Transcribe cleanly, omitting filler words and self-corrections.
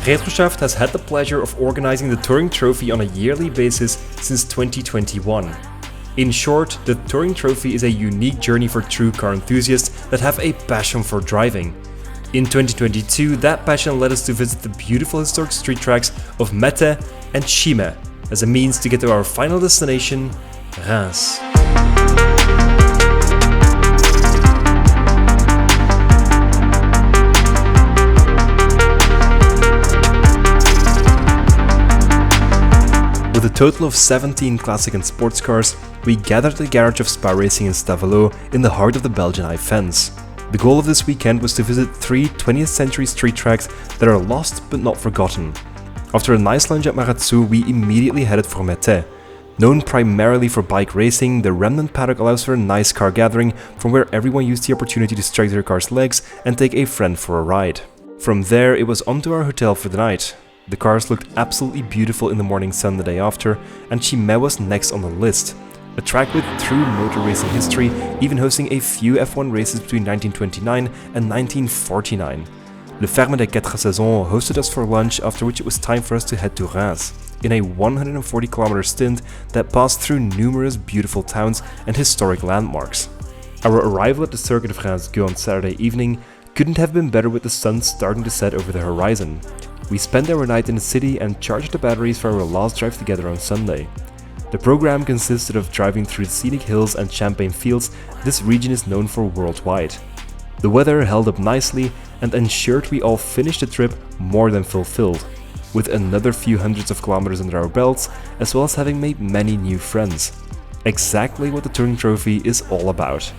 Retroschaft has had the pleasure of organizing the Touring Trophy on a yearly basis since 2021. In short, the Touring Trophy is a unique journey for true car enthusiasts that have a passion for driving. In 2022, that passion led us to visit the beautiful historic street tracks of Mette and Chimay as a means to get to our final destination, Reims. With a total of 17 classic and sports cars, we gathered at the garage of Spa Racing in Stavelot in the heart of the Belgian High Fence. The goal of this weekend was to visit 3 20th century street tracks that are lost but not forgotten. After a nice lunch at Marratzou, we immediately headed for Mette. Known primarily for bike racing, the remnant paddock allows for a nice car gathering from where everyone used the opportunity to stretch their car's legs and take a friend for a ride. From there, it was on to our hotel for the night. The cars looked absolutely beautiful in the morning sun the day after, and Chimay was next on the list. A track with true motor racing history, even hosting a few F1 races between 1929 and 1949. Le Ferme des Quatre Saisons hosted us for lunch, after which it was time for us to head to Reims, in a 140-kilometer stint that passed through numerous beautiful towns and historic landmarks. Our arrival at the circuit of Reims on Saturday evening couldn't have been better with the sun starting to set over the horizon. We spent our night in the city and charged the batteries for our last drive together on Sunday. The program consisted of driving through the scenic hills and champagne fields this region is known for worldwide. The weather held up nicely and ensured we all finished the trip more than fulfilled, with another few hundreds of kilometers under our belts, as well as having made many new friends. Exactly what the Touring Trophy is all about.